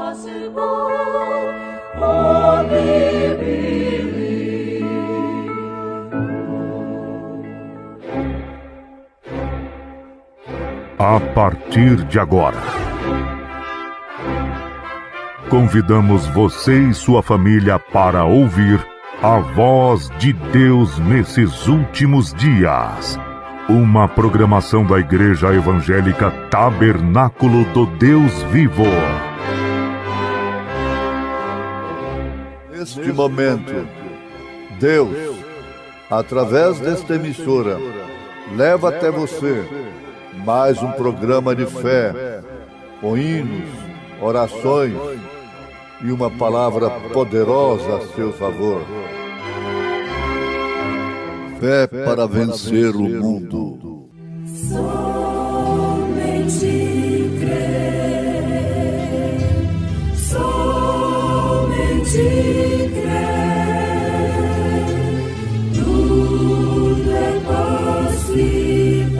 impossible, only believe. A partir de agora, convidamos você e sua família para ouvir a voz de Deus nesses últimos dias. Uma programação da Igreja Evangélica Tabernáculo do Deus Vivo. Neste momento, Deus, através desta emissora, leva até você mais um programa de fé, com hinos, orações e uma palavra poderosa a seu favor. Fé para vencer o mundo. Somente crer, somente crer, tudo é possível.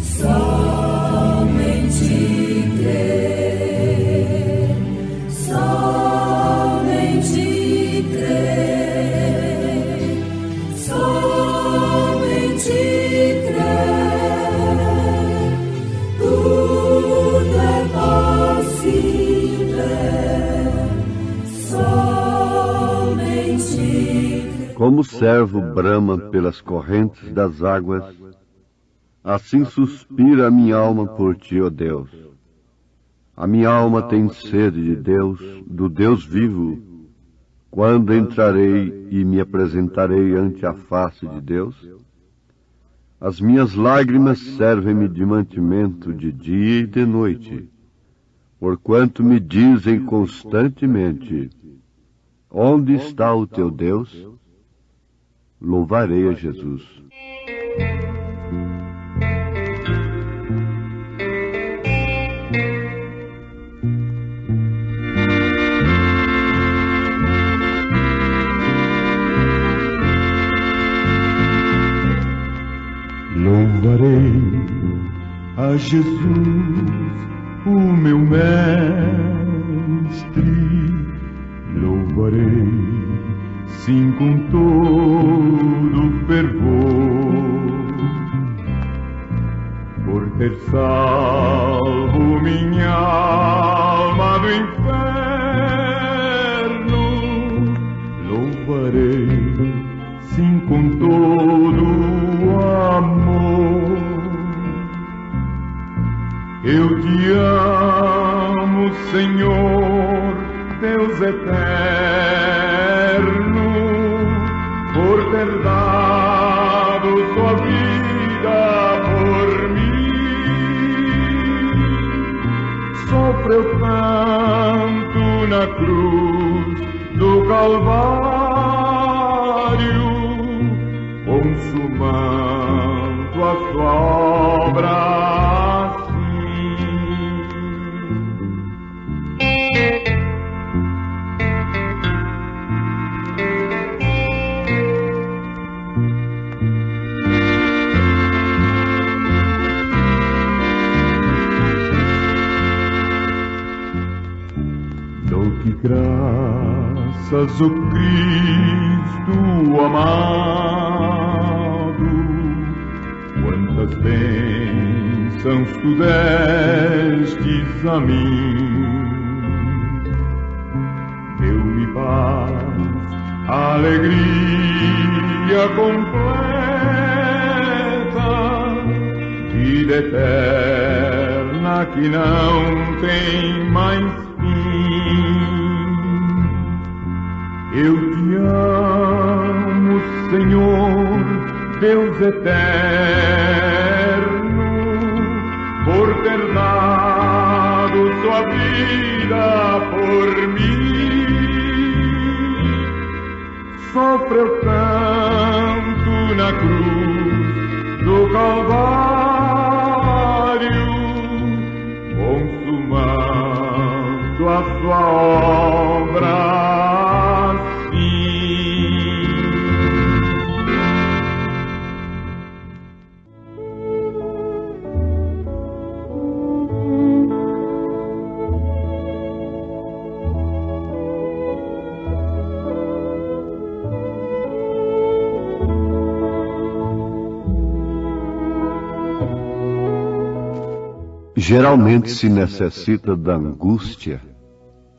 Somente crer, somente crer, somente crer, tudo é possível. Somente crer. Como o servo brama pelas correntes das águas, assim suspira a minha alma por ti, ó Deus. A minha alma tem sede de Deus, do Deus vivo. Quando entrarei e me apresentarei ante a face de Deus? As minhas lágrimas servem-me de mantimento de dia e de noite, porquanto me dizem constantemente: onde está o teu Deus? Louvarei a Jesus. Louvarei a Jesus, o meu mestre. Louvarei, sim, com todo fervor, por ter salvo minha alma do inferno. Louvarei, sim, com todo amor. Eu te amo, Senhor, Deus eterno, por ter dado sua vida por mim. Sofreu tanto na cruz do Calvário, consumando a sua obra assim. Dou-te graças, ó Cristo amado, quantas bênçãos tu destes a mim. Deu-me paz, alegria completa, vida eterna que não tem mais fim. Eu te amo, Senhor, Deus eterno, por ter dado sua vida por mim. Sofreu tanto na cruz do Calvário, consumando a sua obra. Geralmente se necessita da angústia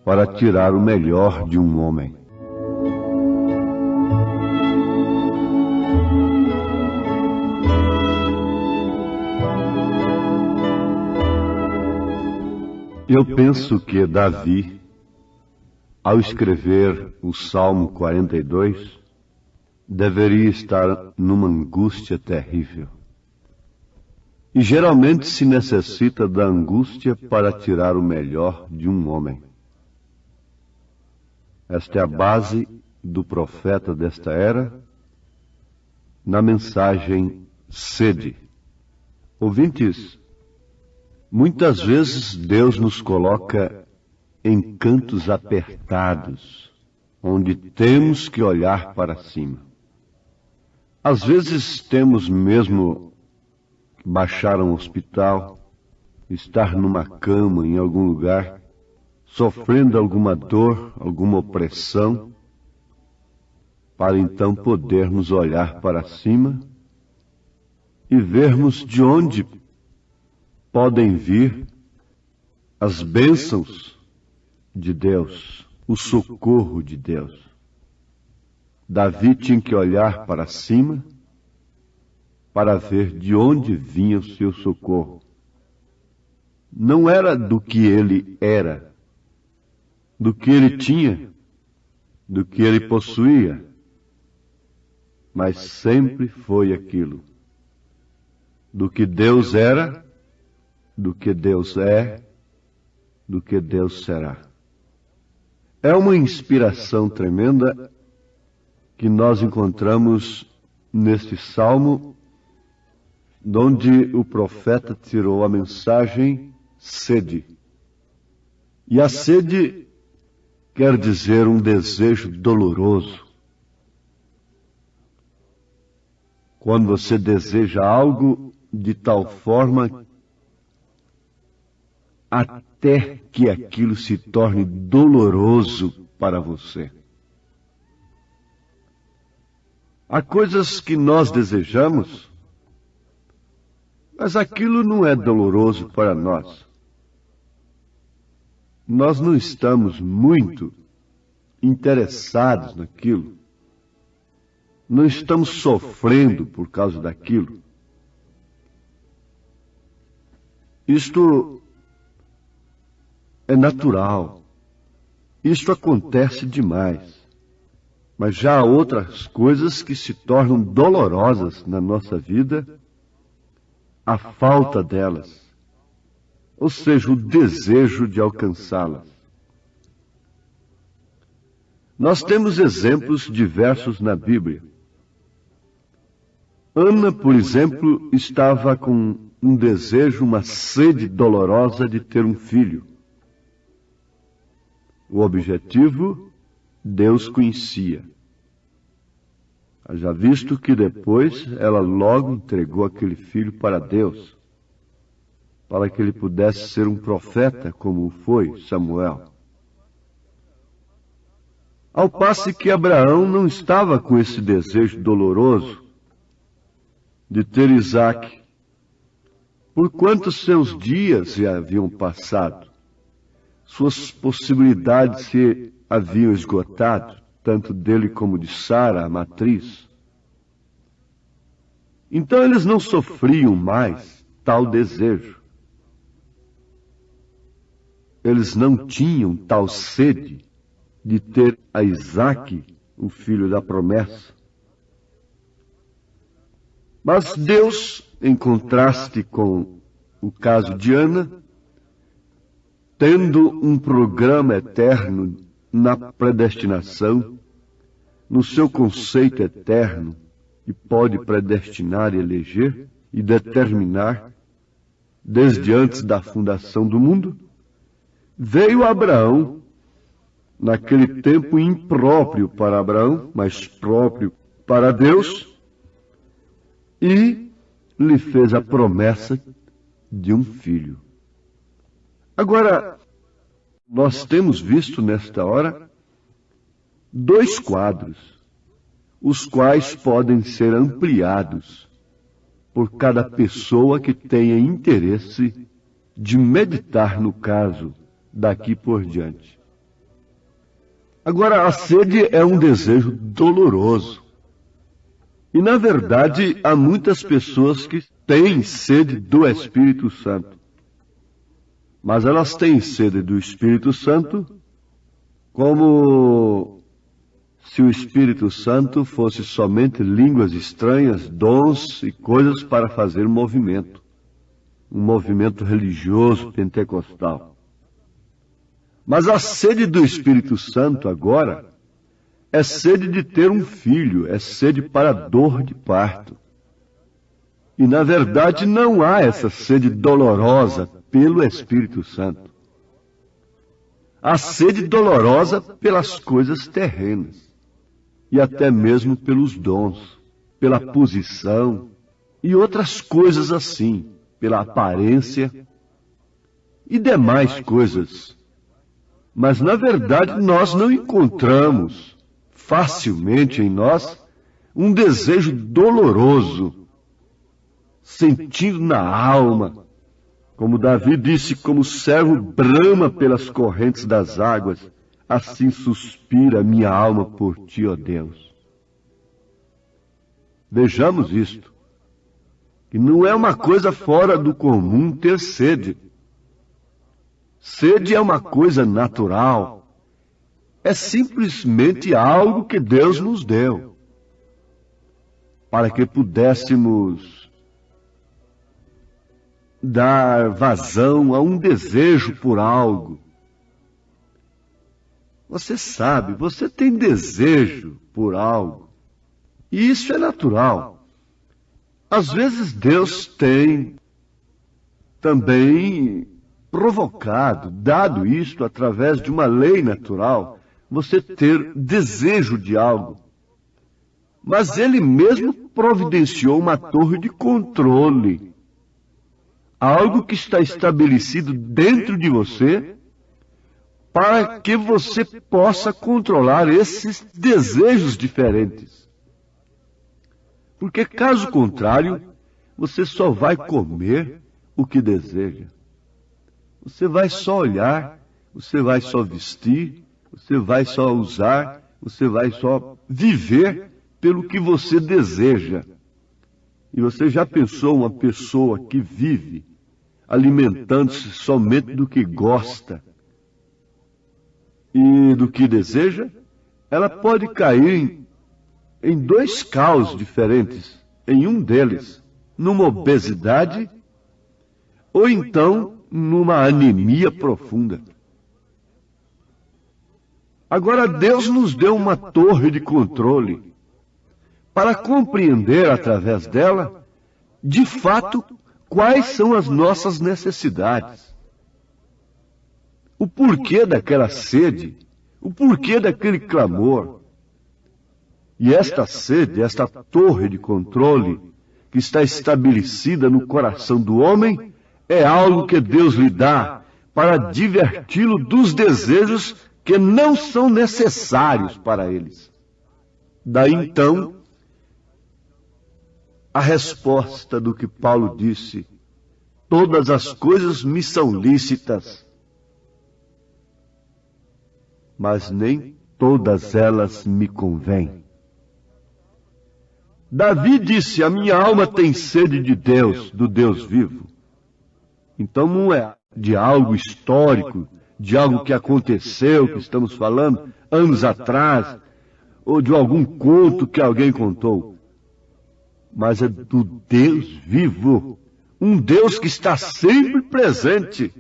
para tirar o melhor de um homem. Eu penso que Davi, ao escrever o Salmo 42, deveria estar numa angústia terrível. E geralmente se necessita da angústia para tirar o melhor de um homem. Esta é a base do profeta desta era, na mensagem sede. Ouvintes, muitas vezes Deus nos coloca em cantos apertados, onde temos que olhar para cima. Às vezes temos mesmo que baixar a um hospital, estar numa cama em algum lugar, sofrendo alguma dor, alguma opressão, para então podermos olhar para cima e vermos de onde podem vir as bênçãos de Deus, o socorro de Deus. Davi tinha que olhar para cima para ver de onde vinha o seu socorro. Não era do que ele era, do que ele tinha, do que ele possuía, mas sempre foi aquilo. Do que Deus era, do que Deus é, do que Deus será. É uma inspiração tremenda que nós encontramos neste salmo, onde o profeta tirou a mensagem sede. E a sede quer dizer um desejo doloroso. Quando você deseja algo de tal forma até que aquilo se torne doloroso para você. Há coisas que nós desejamos, mas aquilo não é doloroso para nós. Nós não estamos muito interessados naquilo. Não estamos sofrendo por causa daquilo. Isto é natural. Isto acontece demais. Mas já há outras coisas que se tornam dolorosas na nossa vida, a falta delas, ou seja, o desejo de alcançá-las. Nós temos exemplos diversos na Bíblia. Ana, por exemplo, estava com um desejo, uma sede dolorosa de ter um filho. O objetivo, Deus conhecia. Já visto que depois ela logo entregou aquele filho para Deus, para que ele pudesse ser um profeta, como foi Samuel. Ao passo que Abraão não estava com esse desejo doloroso de ter Isaque, porquanto seus dias já haviam passado, suas possibilidades se haviam esgotado, tanto dele como de Sara, a matriz. Então eles não sofriam mais tal desejo. Eles não tinham tal sede de ter a Isaque, o filho da promessa. Mas Deus, em contraste com o caso de Ana, tendo um programa eterno na predestinação, no seu conceito eterno, que pode predestinar e eleger e determinar, desde antes da fundação do mundo, veio Abraão, naquele tempo impróprio para Abraão, mas próprio para Deus, e lhe fez a promessa de um filho. Agora, nós temos visto nesta hora dois quadros, os quais podem ser ampliados por cada pessoa que tenha interesse de meditar no caso daqui por diante. Agora, a sede é um desejo doloroso. E, na verdade, há muitas pessoas que têm sede do Espírito Santo. Mas elas têm sede do Espírito Santo como se o Espírito Santo fosse somente línguas estranhas, dons e coisas para fazer movimento. Um movimento religioso pentecostal. Mas a sede do Espírito Santo agora é sede de ter um filho, é sede para dor de parto. E na verdade não há essa sede dolorosa pelo Espírito Santo. Há sede dolorosa pelas coisas terrenas e até mesmo pelos dons, pela posição e outras coisas assim, pela aparência e demais coisas. Mas, na verdade, nós não encontramos facilmente em nós um desejo doloroso, sentindo na alma, como Davi disse, como o servo brama pelas correntes das águas, assim suspira minha alma por ti, ó Deus. Vejamos isto, que não é uma coisa fora do comum ter sede. Sede é uma coisa natural. É simplesmente algo que Deus nos deu, para que pudéssemos dar vazão a um desejo por algo. Você sabe, você tem desejo por algo, e isso é natural. Às vezes Deus tem também provocado, dado isto através de uma lei natural, você ter desejo de algo. Mas Ele mesmo providenciou uma torre de controle. Algo que está estabelecido dentro de você para que você possa controlar esses desejos diferentes. Porque caso contrário, você só vai comer o que deseja. Você vai só olhar, você vai só vestir, você vai só usar, você vai só viver pelo que você deseja. E você já pensou uma pessoa que vive alimentando-se somente do que gosta e do que deseja? Ela pode cair em dois caos diferentes. Em um deles, numa obesidade, ou então numa anemia profunda. Agora, Deus nos deu uma torre de controle para compreender através dela, de fato, quais são as nossas necessidades. O porquê daquela sede, o porquê daquele clamor. E esta sede, esta torre de controle que está estabelecida no coração do homem, é algo que Deus lhe dá para diverti-lo dos desejos que não são necessários para eles. Daí então, a resposta do que Paulo disse: todas as coisas me são lícitas, mas nem todas elas me convêm. Davi disse: a minha alma tem sede de Deus, do Deus vivo. Então não é de algo histórico, de algo que aconteceu, que estamos falando, anos atrás, ou de algum conto que alguém contou. Mas é do Deus vivo, um Deus que está sempre presente.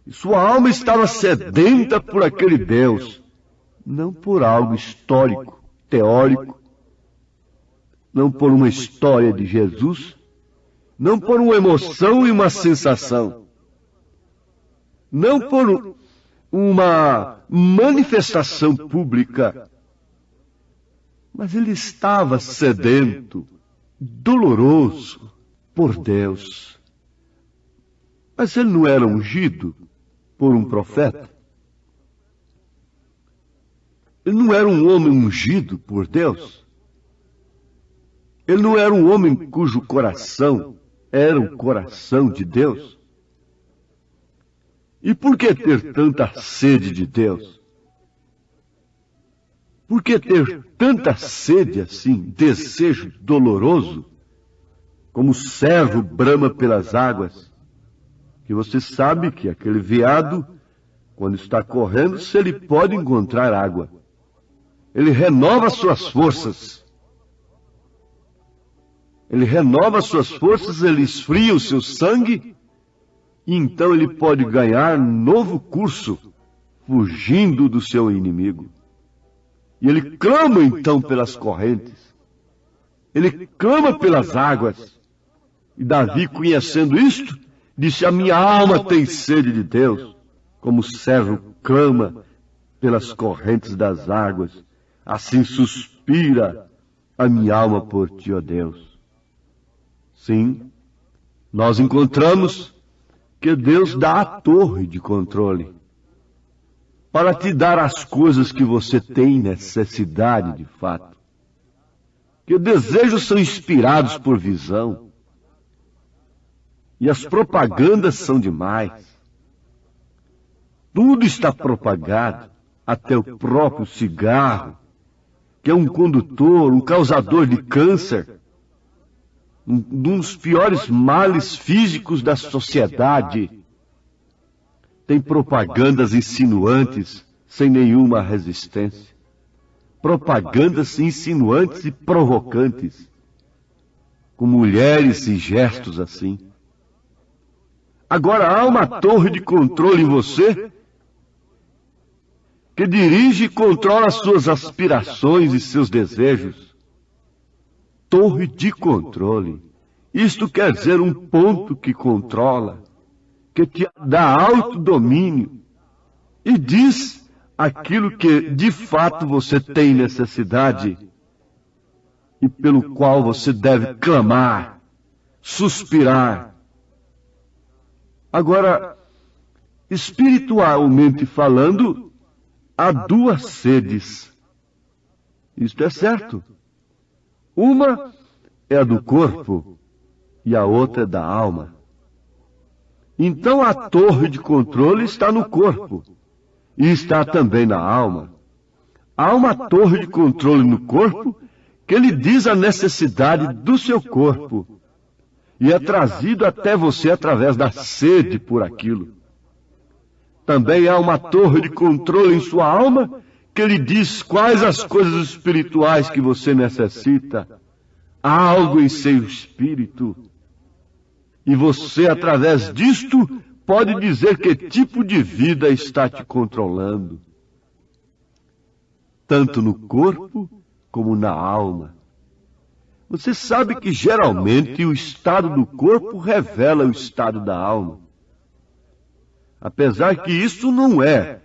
E sua alma estava sedenta por aquele Deus, não por algo histórico, teórico, não por uma história de Jesus, não por uma emoção e uma sensação, não por uma manifestação pública, mas ele estava sedento, doloroso por Deus. Mas ele não era ungido por um profeta? Ele não era um homem ungido por Deus? Ele não era um homem cujo coração era o coração de Deus? E por que ter tanta sede de Deus? Por que ter tanta sede assim, desejo doloroso, como o servo brama pelas águas? Que você sabe que aquele veado, quando está correndo, se ele pode encontrar água, ele renova suas forças. Ele renova suas forças, ele esfria o seu sangue, e então ele pode ganhar novo curso, fugindo do seu inimigo. E ele clama então pelas correntes, ele clama pelas águas. E Davi, conhecendo isto, disse: a minha alma tem sede de Deus, como o servo clama pelas correntes das águas, assim suspira a minha alma por ti, ó Deus. Sim, nós encontramos que Deus dá a torre de controle para te dar as coisas que você tem necessidade de fato. Que desejos são inspirados por visão. E as propagandas são demais. Tudo está propagado, até o próprio cigarro, que é um condutor, um causador de câncer, um dos piores males físicos da sociedade. Tem propagandas insinuantes, sem nenhuma resistência. Propagandas insinuantes e provocantes, com mulheres e gestos assim. Agora há uma torre de controle em você, que dirige e controla suas aspirações e seus desejos. Torre de controle. Isto quer dizer um ponto que controla, que te dá autodomínio e diz aquilo que de fato você tem necessidade e pelo qual você deve clamar, suspirar. Agora, espiritualmente falando, há duas sedes. Isto é certo. Uma é a do corpo e a outra é da alma. Então a torre de controle está no corpo e está também na alma. Há uma torre de controle no corpo que lhe diz a necessidade do seu corpo e é trazido até você através da sede por aquilo. Também há uma torre de controle em sua alma que lhe diz quais as coisas espirituais que você necessita. Há algo em seu espírito. E você, através disto, pode dizer que tipo de vida está te controlando. Tanto no corpo como na alma. Você sabe que geralmente o estado do corpo revela o estado da alma. Apesar que isso não é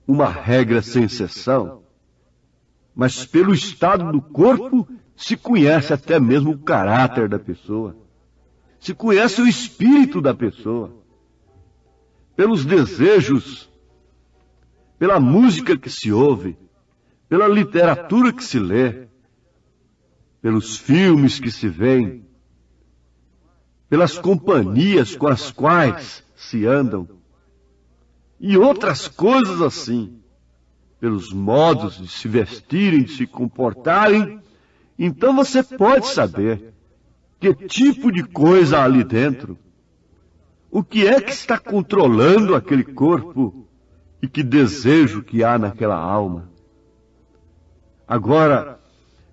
uma regra sem exceção, mas pelo estado do corpo se conhece até mesmo o caráter da pessoa, se conhece o espírito da pessoa, pelos desejos, pela música que se ouve, pela literatura que se lê, pelos filmes que se veem, pelas companhias com as quais se andam, e outras coisas assim, pelos modos de se vestirem, de se comportarem. Então você pode saber que tipo de coisa há ali dentro, o que é que está controlando aquele corpo e que desejo que há naquela alma. Agora,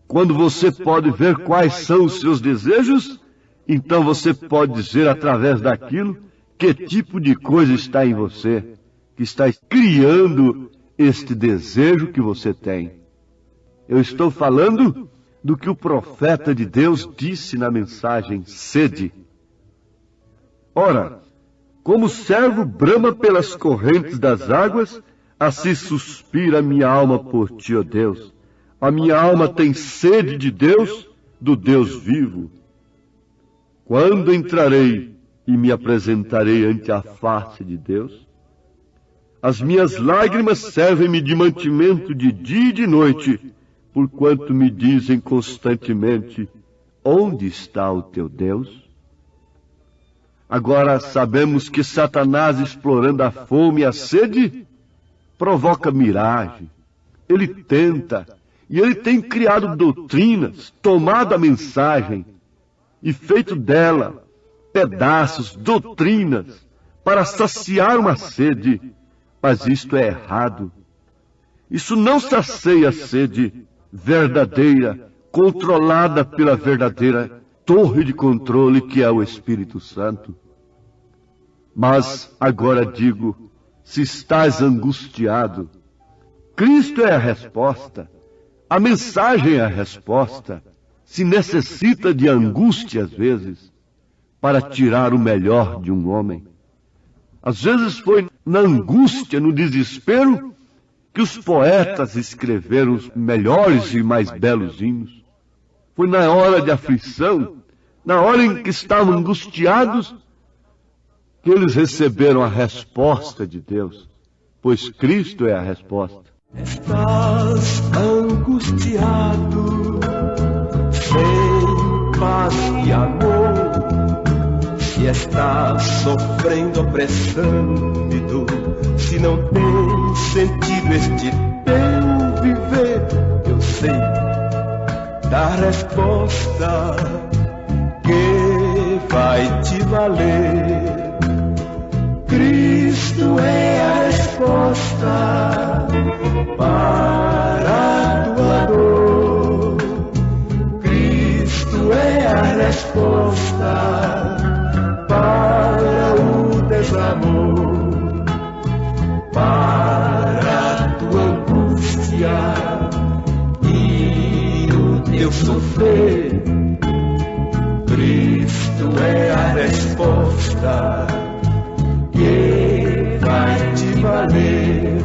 quando você pode ver quais são os seus desejos, então você pode dizer através daquilo que tipo de coisa está em você, que está criando este desejo que você tem. Eu estou falando do que o profeta de Deus disse na mensagem sede. Ora, como o servo brama pelas correntes das águas, assim suspira a minha alma por ti, ó Deus. A minha alma tem sede de Deus, do Deus vivo. Quando entrarei e me apresentarei ante a face de Deus? As minhas lágrimas servem-me de mantimento de dia e de noite, porquanto me dizem constantemente: onde está o teu Deus? Agora sabemos que Satanás, explorando a fome e a sede, provoca miragem. Ele tenta, e ele tem criado doutrinas, tomado a mensagem e feito dela pedaços, doutrinas, para saciar uma sede. Mas isto é errado. Isso não sacia a sede verdadeira, controlada pela verdadeira torre de controle que é o Espírito Santo. Mas agora digo, se estás angustiado, Cristo é a resposta, a mensagem é a resposta. Se necessita de angústia às vezes, para tirar o melhor de um homem. Às vezes foi na angústia, no desespero, que os poetas escreveram os melhores e mais belos hinos. Foi na hora de aflição, na hora em que estavam angustiados, que eles receberam a resposta de Deus, pois Cristo é a resposta. Estás angustiado, sem paz e amor, se estás sofrendo opressão de dor, se não tem sentido este teu viver, eu sei da resposta que vai te valer. Cristo é a resposta para a tua dor. Cristo é a resposta para o desamor, para a tua angústia e o teu sofrer. Cristo é a resposta que vai te valer.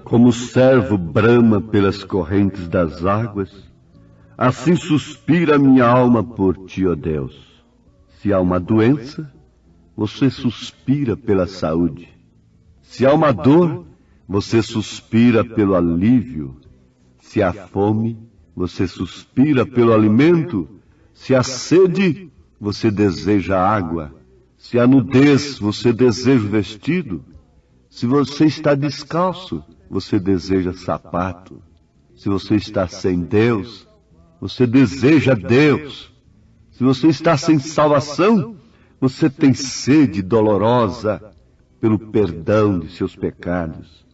Como o servo brama pelas correntes das águas, assim suspira minha alma por ti, ó Deus. Se há uma doença, você suspira pela saúde. Se há uma dor, você suspira pelo alívio. Se há fome, você suspira pelo alimento. Se há sede, você deseja água. Se há nudez, você deseja o vestido. Se você está descalço, você deseja sapato. Se você está sem Deus, você deseja Deus. Se você está sem salvação, você tem sede dolorosa pelo perdão de seus pecados.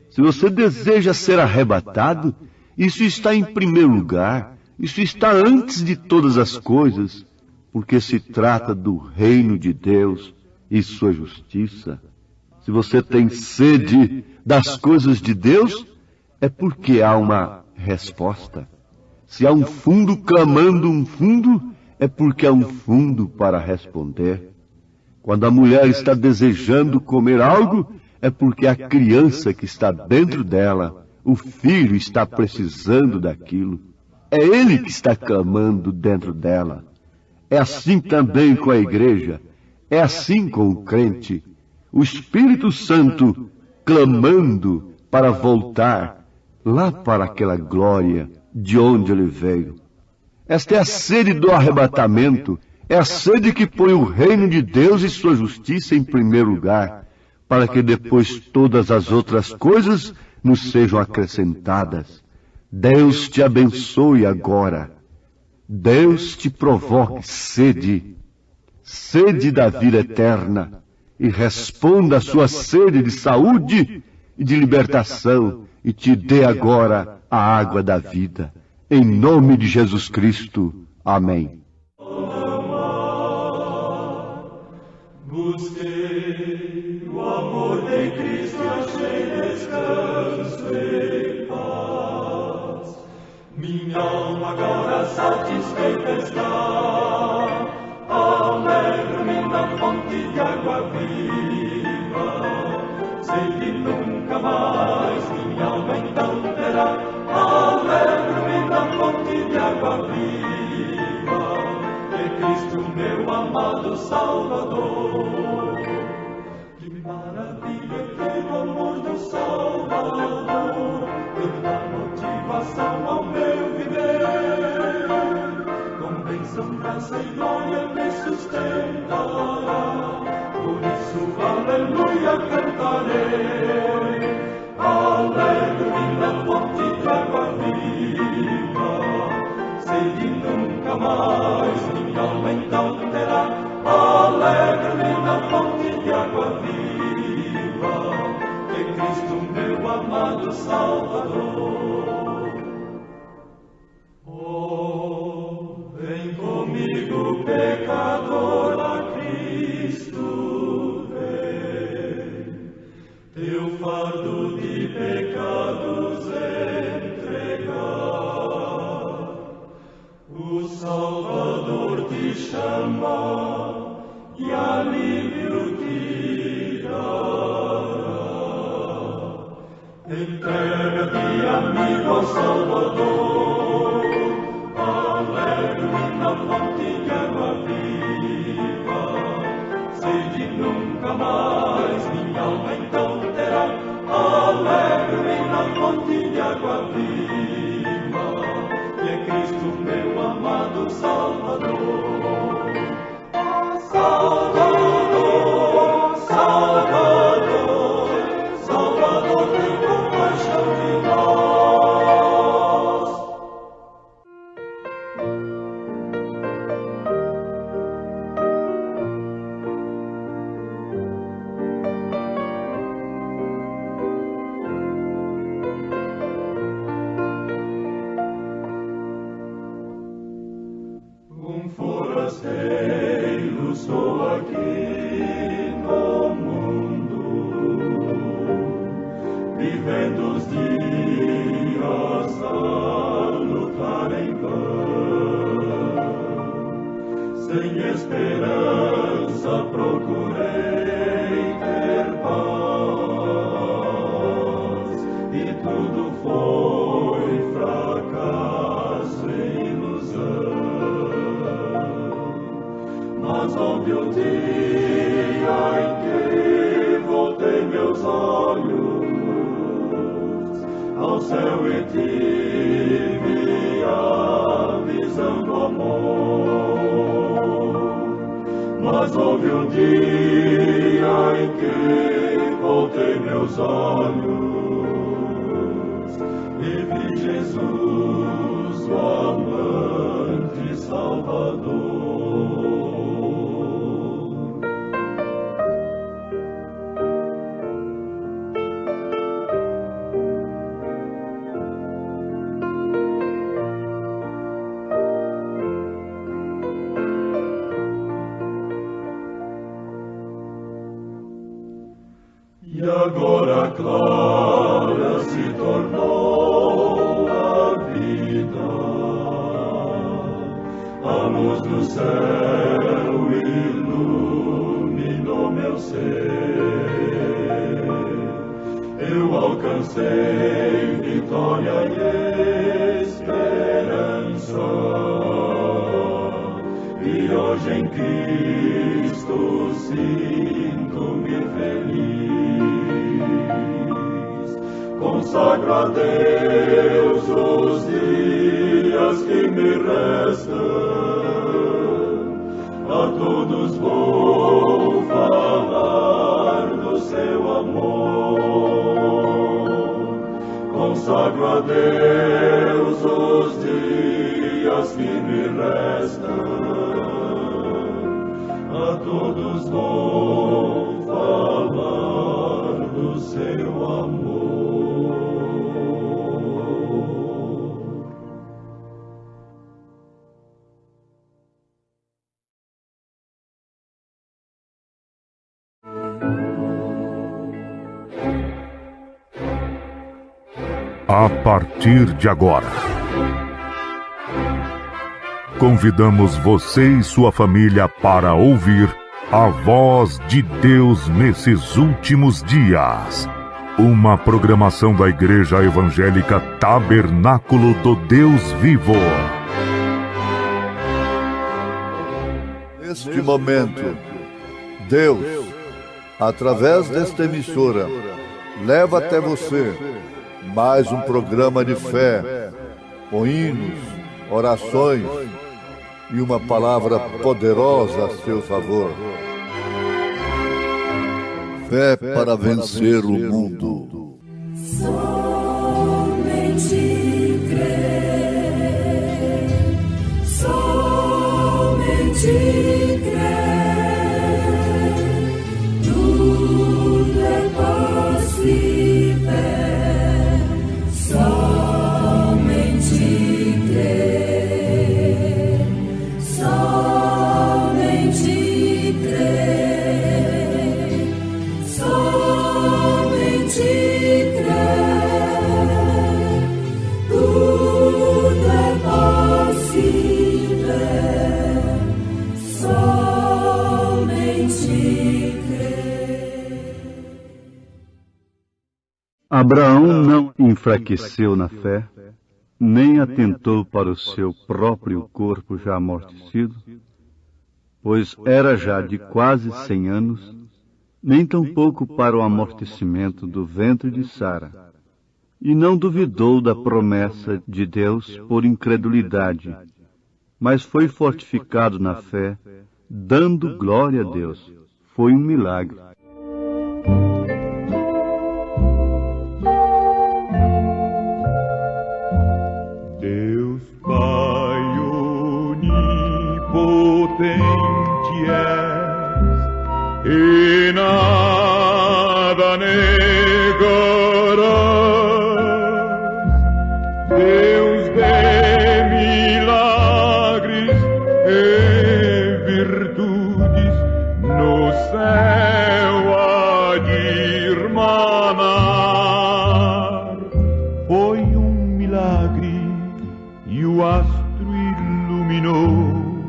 Se você deseja ser arrebatado, isso está em primeiro lugar. Isso está antes de todas as coisas, porque se trata do reino de Deus e sua justiça. Se você tem sede das coisas de Deus, é porque há uma resposta. Se há um fundo clamando um fundo, é porque há um fundo para responder. Quando a mulher está desejando comer algo, é porque a criança que está dentro dela, o filho, está precisando daquilo. É ele que está clamando dentro dela. É assim também com a igreja. É assim com o crente. O Espírito Santo clamando para voltar lá para aquela glória de onde ele veio. Esta é a sede do arrebatamento. É a sede que põe o reino de Deus e sua justiça em primeiro lugar, para que depois todas as outras coisas nos sejam acrescentadas. Deus te abençoe agora. Deus te provoque sede, sede da vida eterna, e responda a sua sede de saúde e de libertação, e te dê agora a água da vida. Em nome de Jesus Cristo. Amém. Busquei o amor de Cristo, achei descanso e paz. Minha alma agora satisfeita está. Alegro-me na fonte de água viva. Sei que nunca mais minha alma então terá. Alegro-me na fonte de água viva. De Cristo, meu amado Salvador. Que maravilha tem o amor do Salvador, que dá motivação ao meu viver. graça e glória me sustentará. Por isso, aleluia, cantarei, alegre na fonte de água viva. Sei que nunca mais minha alma então terá, alegre na fonte de água viva, que Cristo meu amado Salvador. Oh, vem comigo, pecador, a Cristo vem, teu fardo de pecados entregar. O Salvador te chama e alívio te dará. Entrega-te, amigo, ao Salvador, alegre na fonte de água viva. Sei que nunca mais minha alma então terá, alegre na fonte de água viva, que é Cristo meu amado Salvador. Salvador, Salvador, Salvador, tem compaixão de nós. Um forasteiro sou aqui no mundo, vivendo os dias a lutar em vão. Sem esperança procurei ter paz, e tudo foi fracasso e ilusão. Mas houve um dia em que voltei meus olhos ao céu e tive a visão do amor. Mas houve um dia em que voltei meus olhos e vi Jesus, o amante Salvador. E agora clara se tornou a vida, a luz do céu iluminou meu ser. Eu alcancei vitória e esperança, e hoje em Cristo sinto-me feliz. Consagro a Deus os dias que me restam, a todos vou falar do seu amor. Consagro a Deus os dias que me restam, a todos vou falar do seu amor. A partir de agora, convidamos você e sua família para ouvir a voz de Deus nesses últimos dias. Uma programação da Igreja Evangélica Tabernáculo do Deus Vivo. Neste momento, Deus, através desta emissora, leva até você mais um programa de fé, com hinos, orações e uma palavra poderosa a seu favor. Fé para vencer o mundo. Somente crer, somente crer, tudo é possível, somente crer, somente crer, somente crer, tudo é possível, somente crer. Abraão não enfraqueceu na fé, nem atentou para o seu próprio corpo já amortecido, pois era já de quase 100 anos, nem tampouco para o amortecimento do ventre de Sara, e não duvidou da promessa de Deus por incredulidade, mas foi fortificado na fé, dando glória a Deus. Foi um milagre. Deus Pai onipotente és, e nada negarás. Deus de milagres e virtudes, no céu há de irmanar. Foi um milagre e o astro iluminou,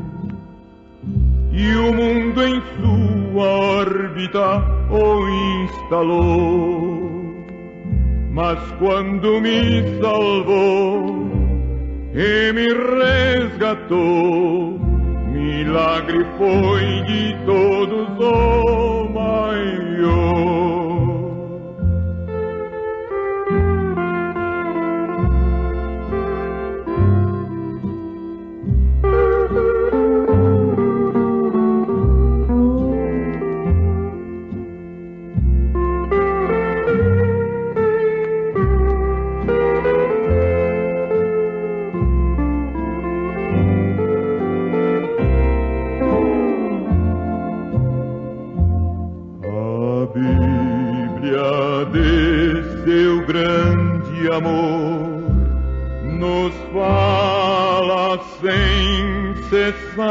e o mundo em sua órbita o instalou. Mas quando me salvou e me resgatou, milagre foi de todos o maior. Grande amor nos fala sem cessar,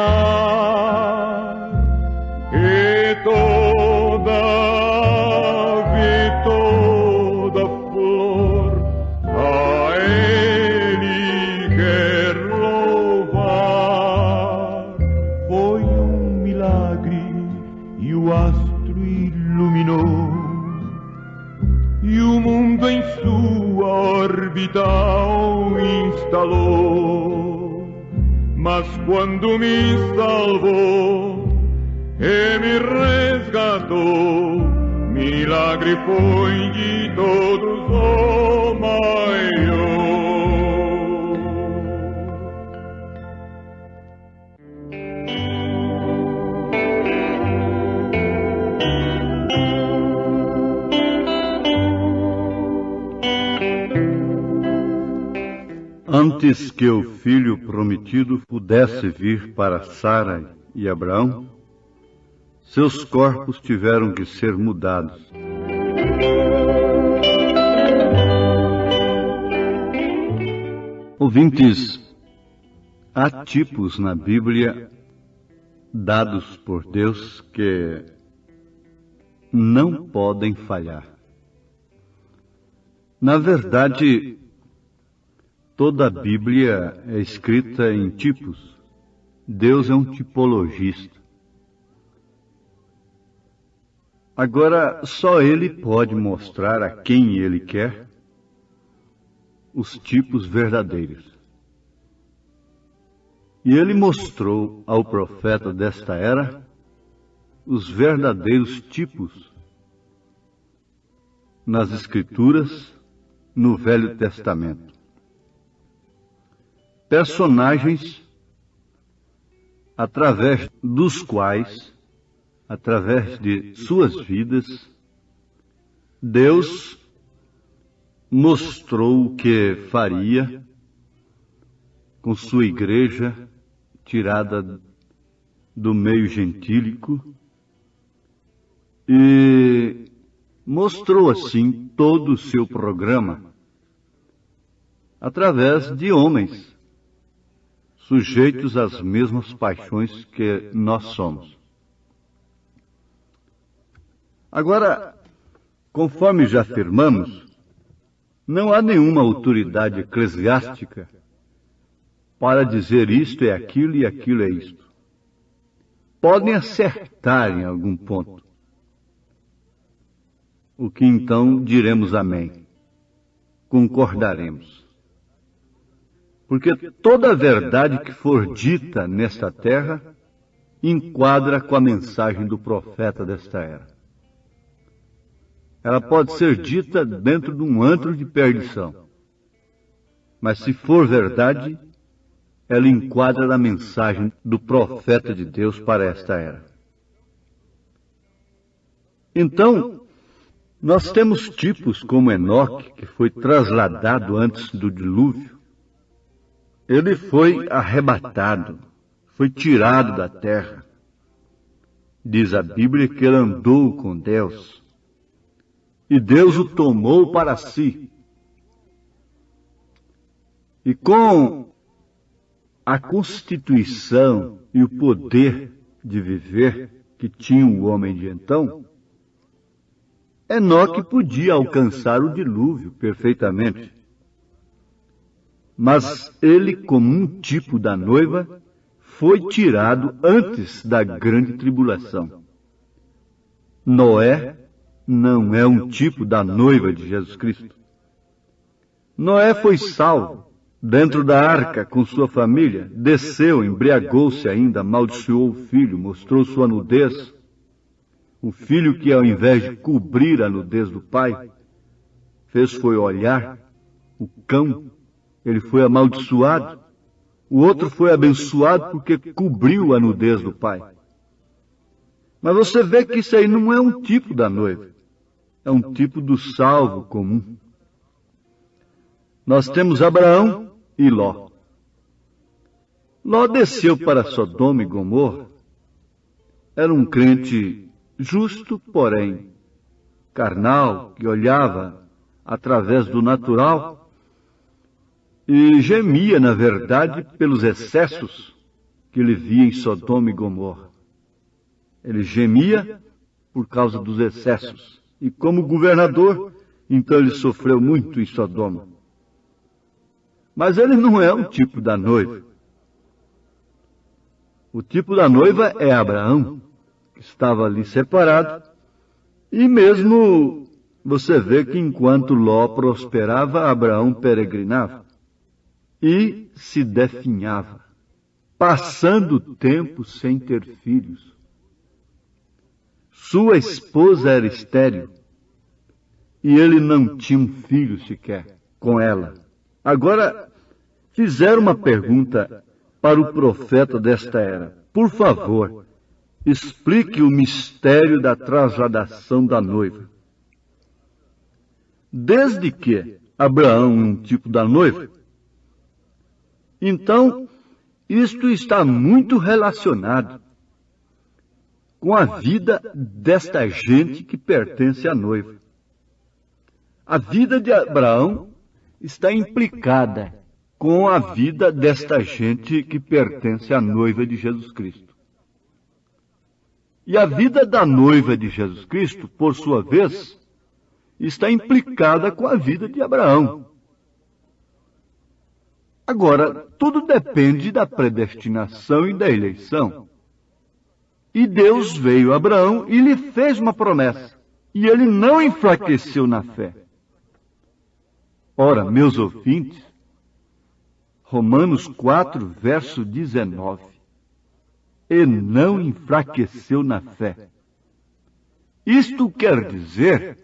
e toda ave, toda flor a Ele quer louvar. Foi um milagre e o astro iluminou, e o mundo em sua órbita o instalou. Mas quando me salvou e me resgatou, milagre foi de todos o maior. Antes que o filho prometido pudesse vir para Sara e Abraão, seus corpos tiveram que ser mudados. Ouvintes, há tipos na Bíblia dados por Deus que não podem falhar. Na verdade, toda a Bíblia é escrita em tipos. Deus é um tipologista. Agora, só Ele pode mostrar a quem Ele quer os tipos verdadeiros. E Ele mostrou ao profeta desta era os verdadeiros tipos nas Escrituras, no Velho Testamento. Personagens através dos quais, através de suas vidas, Deus mostrou o que faria com sua igreja tirada do meio gentílico e mostrou assim todo o seu programa através de homens sujeitos às mesmas paixões que nós somos. Agora, conforme já afirmamos, não há nenhuma autoridade eclesiástica para dizer isto é aquilo e aquilo é isto. Podem acertar em algum ponto, o que então diremos amém, concordaremos. Porque toda a verdade que for dita nesta terra enquadra com a mensagem do profeta desta era. Ela pode ser dita dentro de um antro de perdição, mas se for verdade, ela enquadra na mensagem do profeta de Deus para esta era. Então, nós temos tipos como Enoque, que foi trasladado antes do dilúvio. Ele foi arrebatado, foi tirado da terra. Diz a Bíblia que ele andou com Deus, e Deus o tomou para si. E com a constituição e o poder de viver que tinha o homem de então, Enoque podia alcançar o dilúvio perfeitamente. Mas ele, como um tipo da noiva, foi tirado antes da grande tribulação. Noé não é um tipo da noiva de Jesus Cristo. Noé foi salvo dentro da arca com sua família, desceu, embriagou-se ainda, amaldiçoou o filho, mostrou sua nudez. O filho que, ao invés de cobrir a nudez do pai, foi olhar o cão. Ele foi amaldiçoado. O outro foi abençoado porque cobriu a nudez do pai. Mas você vê que isso aí não é um tipo da noiva. É um tipo do salvo comum. Nós temos Abraão e Ló. Ló desceu para Sodoma e Gomorra. Era um crente justo, porém carnal, que olhava através do natural e gemia, na verdade, pelos excessos que ele via em Sodoma e Gomorra. Ele gemia por causa dos excessos. E como governador, então ele sofreu muito em Sodoma. Mas ele não é um tipo da noiva. O tipo da noiva é Abraão, que estava ali separado, e mesmo você vê que enquanto Ló prosperava, Abraão peregrinava e se definhava, passando o tempo sem ter filhos. Sua esposa era estéril e ele não tinha um filho sequer com ela. Agora, fizeram uma pergunta para o profeta desta era. Por favor, explique o mistério da trasladação da noiva. Desde que Abraão é um tipo da noiva, então isto está muito relacionado com a vida desta gente que pertence à noiva. A vida de Abraão está implicada com a vida desta gente que pertence à noiva de Jesus Cristo. E a vida da noiva de Jesus Cristo, por sua vez, está implicada com a vida de Abraão. Agora, tudo depende da predestinação e da eleição. E Deus veio a Abraão e lhe fez uma promessa. E ele não enfraqueceu na fé. Ora, meus ouvintes, Romanos 4, verso 19. E não enfraqueceu na fé. Isto quer dizer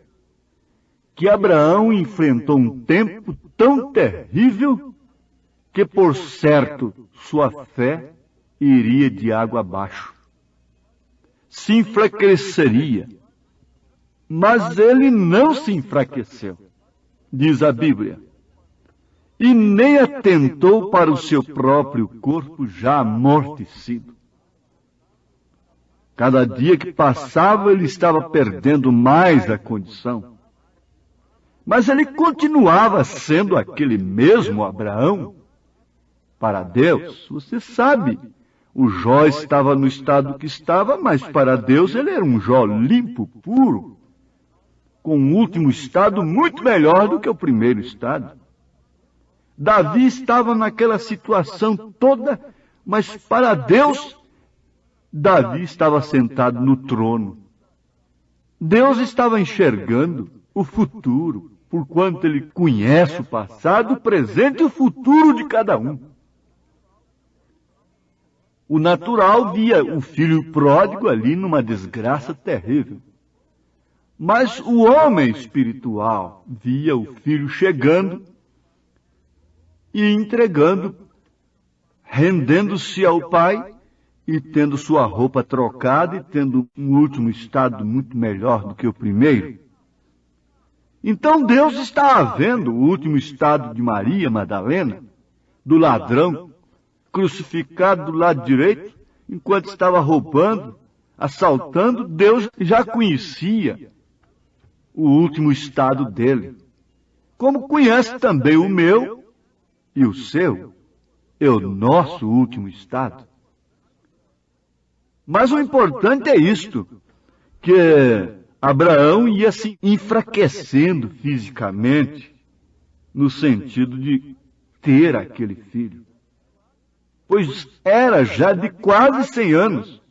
que Abraão enfrentou um tempo tão terrível que, por certo, sua fé iria de água abaixo, se enfraqueceria. Mas ele não se enfraqueceu, diz a Bíblia, e nem atentou para o seu próprio corpo já amortecido. Cada dia que passava, ele estava perdendo mais a condição. Mas ele continuava sendo aquele mesmo Abraão. Para Deus, você sabe, o Jó estava no estado que estava, mas para Deus ele era um Jó limpo, puro, com um último estado muito melhor do que o primeiro estado. Davi estava naquela situação toda, mas para Deus, Davi estava sentado no trono. Deus estava enxergando o futuro, porquanto ele conhece o passado, o presente e o futuro de cada um. O natural via o filho pródigo ali numa desgraça terrível. Mas o homem espiritual via o filho chegando e entregando, rendendo-se ao pai e tendo sua roupa trocada e tendo um último estado muito melhor do que o primeiro. Então Deus estava vendo o último estado de Maria Madalena, do ladrão, crucificado do lado direito, enquanto estava roubando, assaltando. Deus já conhecia o último estado dele, como conhece também o meu e o seu, é o nosso último estado. Mas o importante é isto, que Abraão ia se enfraquecendo fisicamente, no sentido de ter aquele filho, pois era já de quase 100 anos,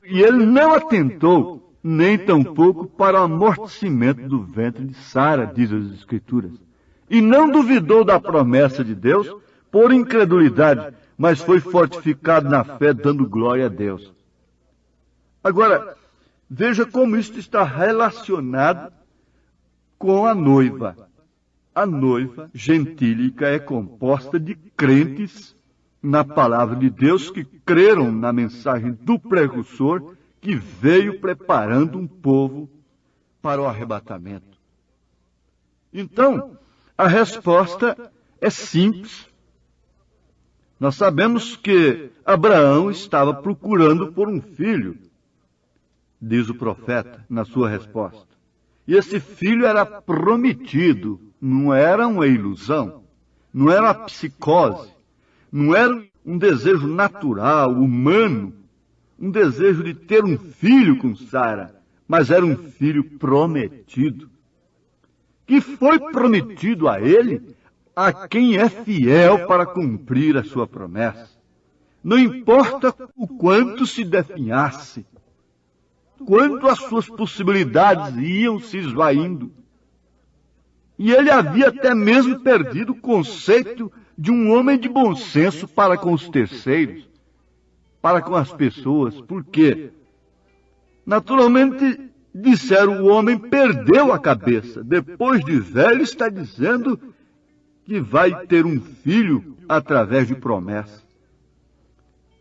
e ele não atentou, nem tampouco para o amortecimento do ventre de Sara, diz as Escrituras, e não duvidou da promessa de Deus por incredulidade, mas foi fortificado na fé, dando glória a Deus. Agora, veja como isto está relacionado com a noiva. A noiva gentílica é composta de crentes na palavra de Deus que creram na mensagem do precursor que veio preparando um povo para o arrebatamento. Então, a resposta é simples. Nós sabemos que Abraão estava procurando por um filho, diz o profeta na sua resposta. E esse filho era prometido, não era uma ilusão, não era uma psicose, não era um desejo natural, humano, um desejo de ter um filho com Sara, mas era um filho prometido, que foi prometido a ele, a quem é fiel para cumprir a sua promessa. Não importa o quanto se definhasse, quanto as suas possibilidades iam se esvaindo. E ele havia até mesmo perdido o conceito de um homem de bom senso para com os terceiros, para com as pessoas, porque, naturalmente, disseram, o homem perdeu a cabeça. Depois de velho, está dizendo que vai ter um filho através de promessa.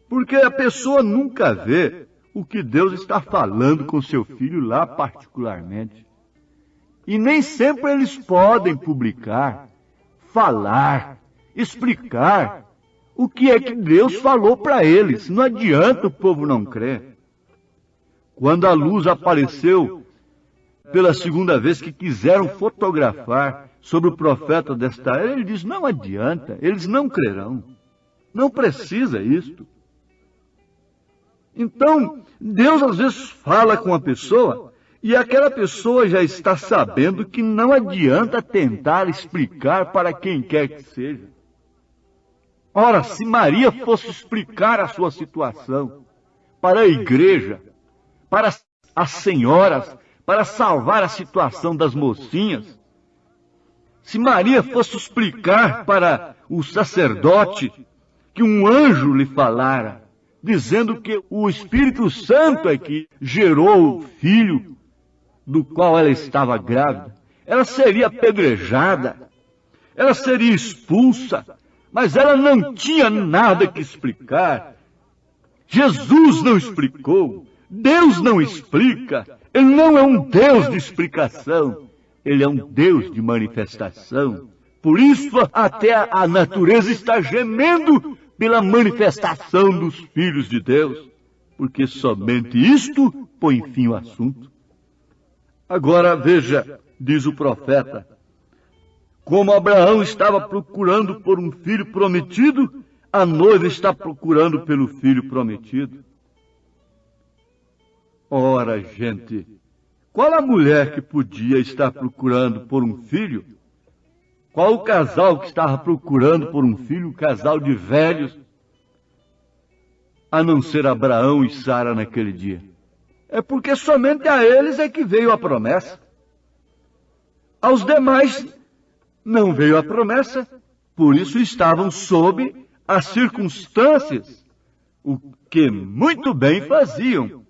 Porque a pessoa nunca vê o que Deus está falando com seu filho lá particularmente. E nem sempre eles podem publicar, falar, explicar o que é que Deus falou para eles. Não adianta o povo não crer. Quando a luz apareceu pela segunda vez que quiseram fotografar sobre o profeta desta era, ele diz, não adianta, eles não crerão. Não precisa isto. Então, Deus às vezes fala com a pessoa e aquela pessoa já está sabendo que não adianta tentar explicar para quem quer que seja. Ora, se Maria fosse explicar a sua situação para a igreja, para as senhoras, para salvar a situação das mocinhas, se Maria fosse explicar para o sacerdote que um anjo lhe falara, dizendo que o Espírito Santo é que gerou o filho do qual ela estava grávida, ela seria apedrejada, ela seria expulsa, mas ela não tinha nada que explicar, Jesus não explicou, Deus não explica, Ele não é um Deus de explicação, Ele é um Deus de manifestação. Por isso até a natureza está gemendo pela manifestação dos filhos de Deus, porque somente isto põe fim ao assunto. Agora veja, diz o profeta, como Abraão estava procurando por um filho prometido, a noiva está procurando pelo filho prometido. Ora, gente, qual a mulher que podia estar procurando por um filho? Qual o casal que estava procurando por um filho, um casal de velhos, a não ser Abraão e Sara naquele dia? É porque somente a eles é que veio a promessa. Aos demais não veio a promessa, por isso estavam sob as circunstâncias, o que muito bem faziam.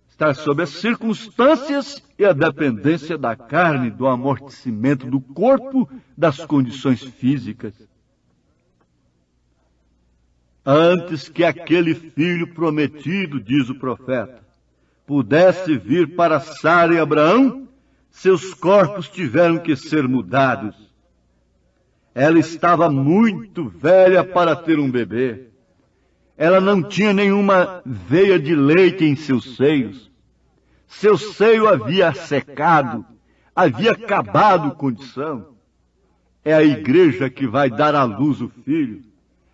Estar sob as circunstâncias e a dependência da carne, do amortecimento do corpo, das condições físicas. Antes que aquele filho prometido, diz o profeta, pudesse vir para Sara e Abraão, seus corpos tiveram que ser mudados. Ela estava muito velha para ter um bebê. Ela não tinha nenhuma veia de leite em seus seios. Seu seio havia secado, havia acabado condição. É a igreja que vai dar à luz o filho.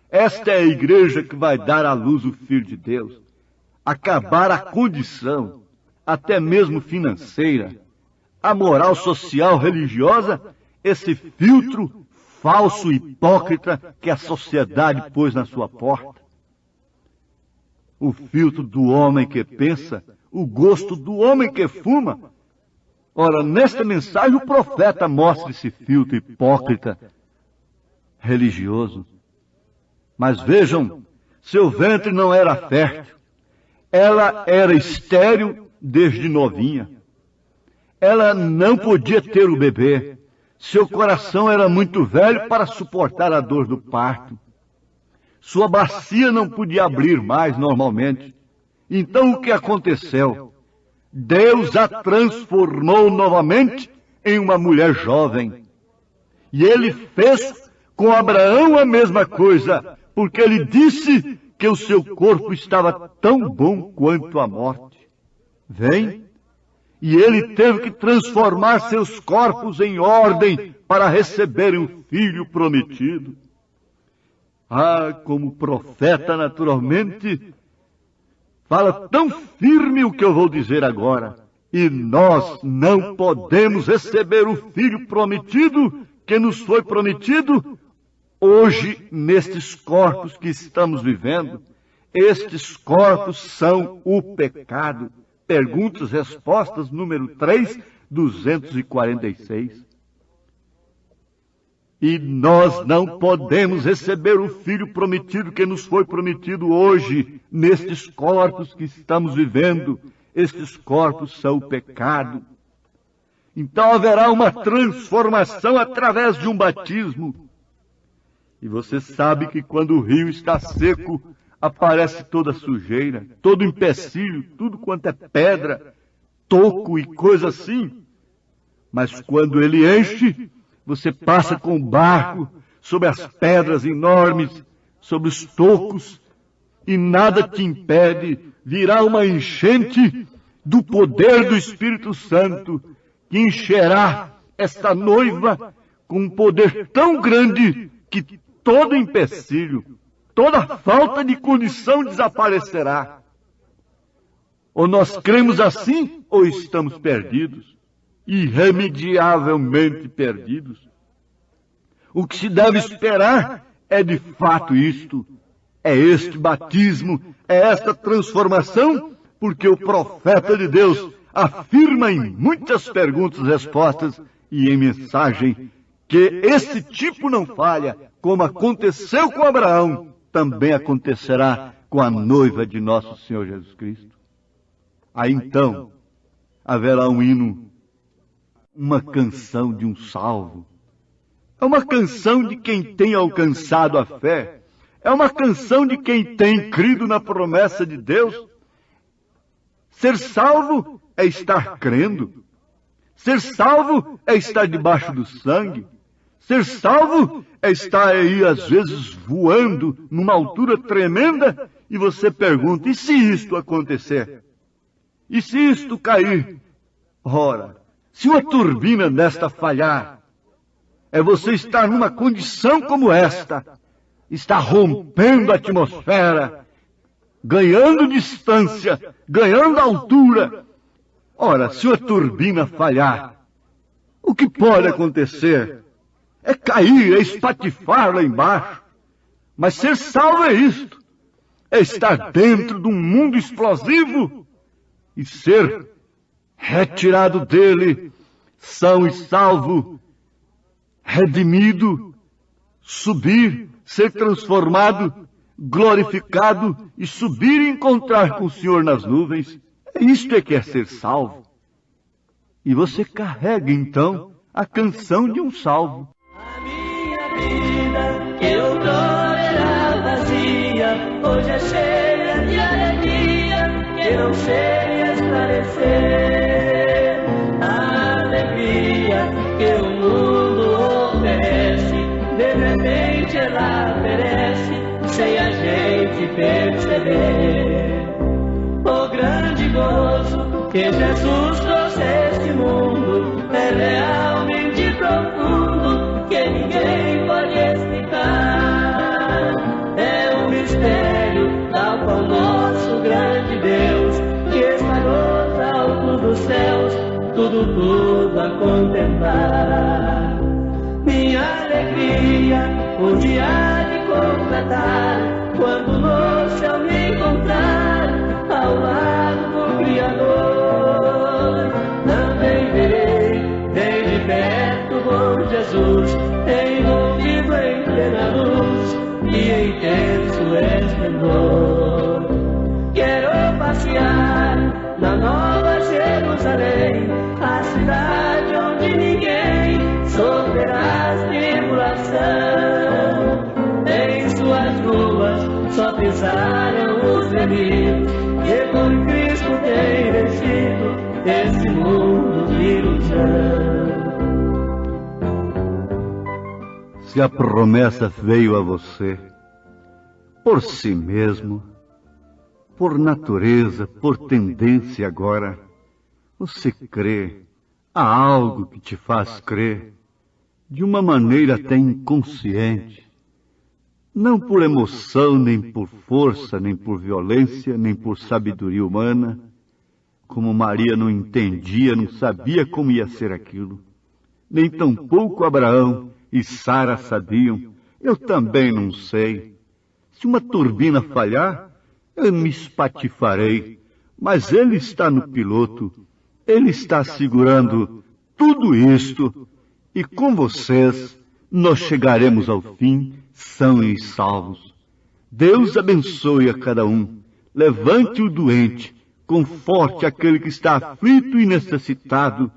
Esta é a igreja que vai dar à luz o Filho de Deus. Acabar a condição, até mesmo financeira, a moral social religiosa, esse filtro falso e hipócrita que a sociedade pôs na sua porta. O filtro do homem que pensa, o gosto do homem que fuma. Ora, nesta mensagem o profeta mostra esse filtro hipócrita religioso. Mas vejam, seu ventre não era fértil. Ela era estéril desde novinha. Ela não podia ter o bebê. Seu coração era muito velho para suportar a dor do parto. Sua bacia não podia abrir mais normalmente. Então o que aconteceu? Deus a transformou novamente em uma mulher jovem. E Ele fez com Abraão a mesma coisa, porque Ele disse que o seu corpo estava tão bom quanto a morte. Vem, e Ele teve que transformar seus corpos em ordem para receberem o filho prometido. Ah, como profeta, naturalmente, fala tão firme o que eu vou dizer agora. E nós não podemos receber o filho prometido que nos foi prometido hoje nestes corpos que estamos vivendo. Estes corpos são o pecado. Perguntas, respostas, número 3, 246. E nós não podemos receber o filho prometido que nos foi prometido hoje, nestes corpos que estamos vivendo. Estes corpos são o pecado. Então haverá uma transformação através de um batismo. E você sabe que quando o rio está seco, aparece toda a sujeira, todo empecilho, tudo quanto é pedra, toco e coisa assim. Mas quando ele enche, você passa com o barco sobre as pedras enormes, sobre os tocos, e nada te impede. Virá uma enchente do poder do Espírito Santo, que encherá esta noiva com um poder tão grande que todo empecilho, toda falta de condição desaparecerá. Ou nós cremos assim, ou estamos perdidos. Irremediavelmente perdidos. O que se deve esperar é de fato isto, é este batismo, é esta transformação, porque o profeta de Deus afirma em muitas perguntas e respostas e em mensagem que esse tipo não falha, como aconteceu com Abraão, também acontecerá com a noiva de nosso Senhor Jesus Cristo. Aí então haverá um hino, uma canção de um salvo. É uma canção de quem tem alcançado a fé. É uma canção de quem tem crido na promessa de Deus. Ser salvo é estar crendo. Ser salvo é estar debaixo do sangue. Ser salvo é estar aí, às vezes, voando numa altura tremenda, e você pergunta, e se isto acontecer? E se isto cair? Ora, se uma turbina desta falhar, é você estar numa condição como esta, está rompendo a atmosfera, ganhando distância, ganhando altura. Ora, se uma turbina falhar, o que pode acontecer? É cair, é espatifar lá embaixo. Mas ser salvo é isto. É estar dentro de um mundo explosivo e ser retirado dele, são e salvo, redimido, subir, ser transformado, glorificado e subir e encontrar com o Senhor nas nuvens. Isto é que é ser salvo. E você carrega, então, a canção de um salvo. A minha vida, que outrora era vazia, hoje é cheia de alegria, que não sei esclarecer. A alegria que o mundo oferece, de repente ela perece, sem a gente perceber. O grande gozo que Jesus trouxe a este mundo é realmente profundo, que ninguém pode explicar. É um mistério tal qual nosso grande Deus, que está nos altos dos céus, tudo a contemplar. Minha alegria um dia há de completar, quando no céu me encontrar ao lado do Criador. Também verei bem de perto bom Jesus, envolvido em plena luz e em intenso esplendor. Quero passear na Nova Jerusalém, a cidade onde ninguém sofrerá tribulação. Em suas ruas só pisaram os remidos, que por Cristo tem vencido esse mundo de ilusão. Se a promessa veio a você, por si mesmo, por natureza, por tendência agora, você crê, há algo que te faz crer, de uma maneira até inconsciente, não por emoção, nem por força, nem por violência, nem por sabedoria humana, como Maria não entendia, não sabia como ia ser aquilo, nem tampouco Abraão e Sara sabiam, eu também não sei. Se uma turbina falhar, eu me espatifarei, mas ele está no piloto, ele está segurando tudo isto, e com vocês nós chegaremos ao fim, são e salvos. Deus abençoe a cada um, levante o doente, conforte aquele que está aflito e necessitado,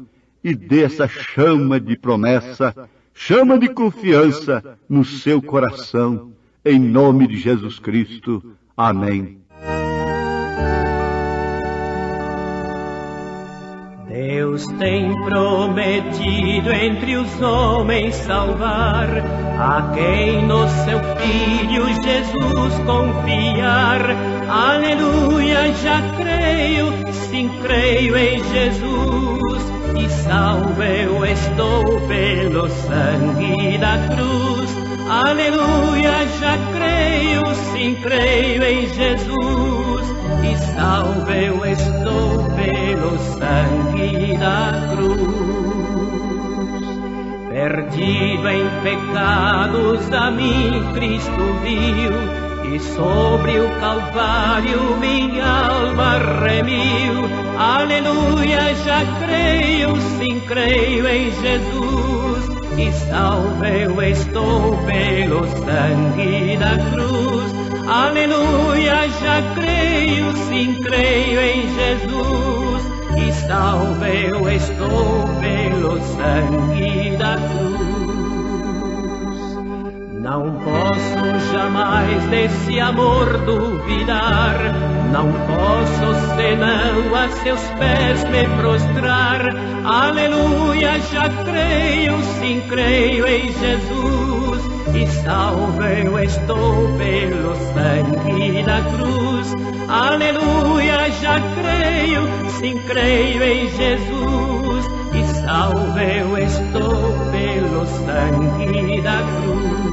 e dê essa chama de promessa, chama de confiança no seu coração, em nome de Jesus Cristo. Amém. Deus tem prometido entre os homens salvar a quem no seu Filho Jesus confiar. Aleluia, já creio, sim creio em Jesus, e salvo eu estou pelo sangue da cruz. Aleluia, já creio, sim creio em Jesus, e salvo eu estou pelo sangue da cruz. Perdido em pecados a mim Cristo viu, e sobre o Calvário minha alma remiu. Aleluia, já creio, sim creio em Jesus, e salvo eu estou pelo sangue da cruz. Aleluia, já creio, sim creio em Jesus, e salvo eu estou pelo sangue da cruz. Não posso jamais desse amor duvidar, não posso senão a seus pés me prostrar. Aleluia, já creio, sim creio em Jesus, e salvo eu estou pelo sangue da cruz. Aleluia, já creio, sim creio em Jesus, e salvo eu estou pelo sangue da cruz.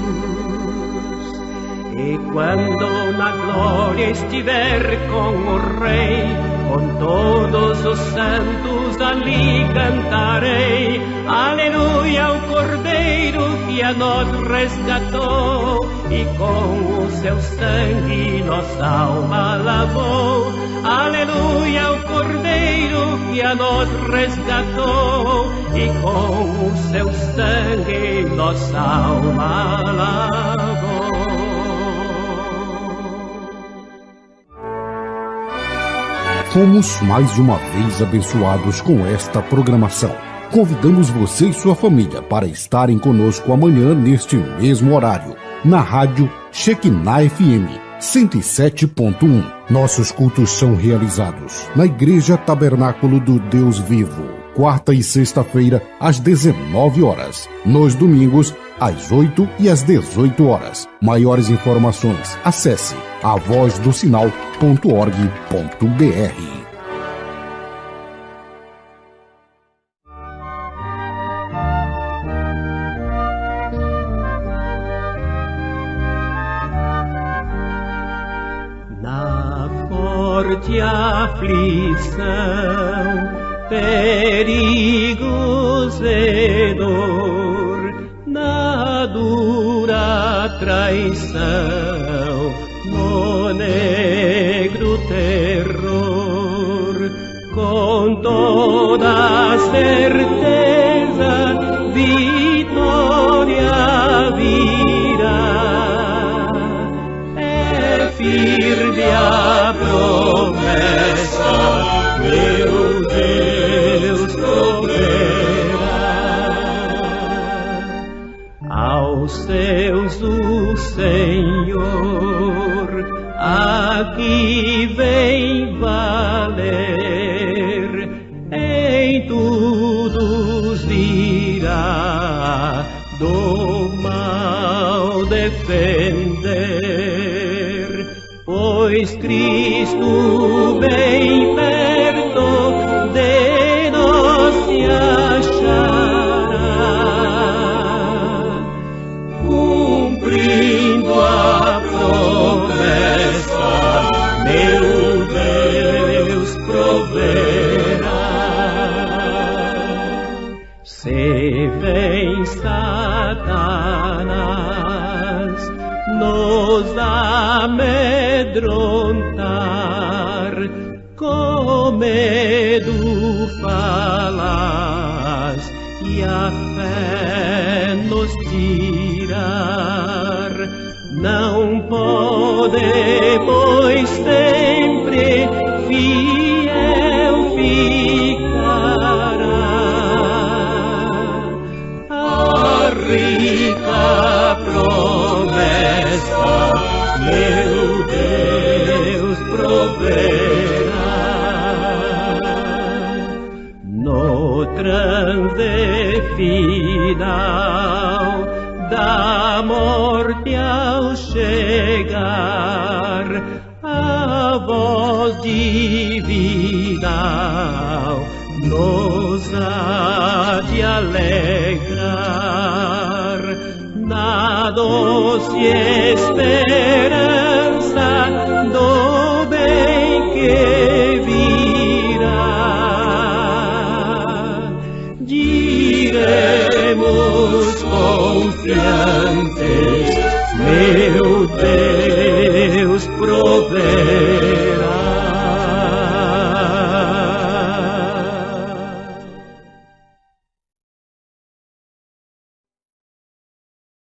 E quando na glória estiver com o Rei, com todos os santos ali cantarei. Aleluia, o Cordeiro que a nós resgatou, e com o seu sangue nossa alma lavou. Aleluia, o Cordeiro que a nós resgatou, e com o seu sangue nossa alma lavou. Fomos mais uma vez abençoados com esta programação. Convidamos você e sua família para estarem conosco amanhã neste mesmo horário, na rádio Shekinah FM 107.1. Nossos cultos são realizados na Igreja Tabernáculo do Deus Vivo, quarta e sexta-feira às 19 horas, nos domingos às 8 e às 18 horas. Maiores informações, acesse avozdosinal.org.br. Na forte aflição, perigos e dor, na dura traição, no negro terror, com toda certeza, vitória virá. É firme a promessa, meu Deus proverá. Aos seus o Senhor aqui vem valer, em tudo virá, do mal defender, pois Cristo bem perto de nós se achará, cumprindo a promessa, meu Deus proverá. Se vem Satanás nos amedrontar, com medo falas e a fé nos tirar, não podemos sempre fiel ficará. A rica promessa, meu Deus proverá. No transe final da morte ao chegar, a voz divina nos há de alegrar, na doce esperança do bem que virá. Diremos confiantes, meu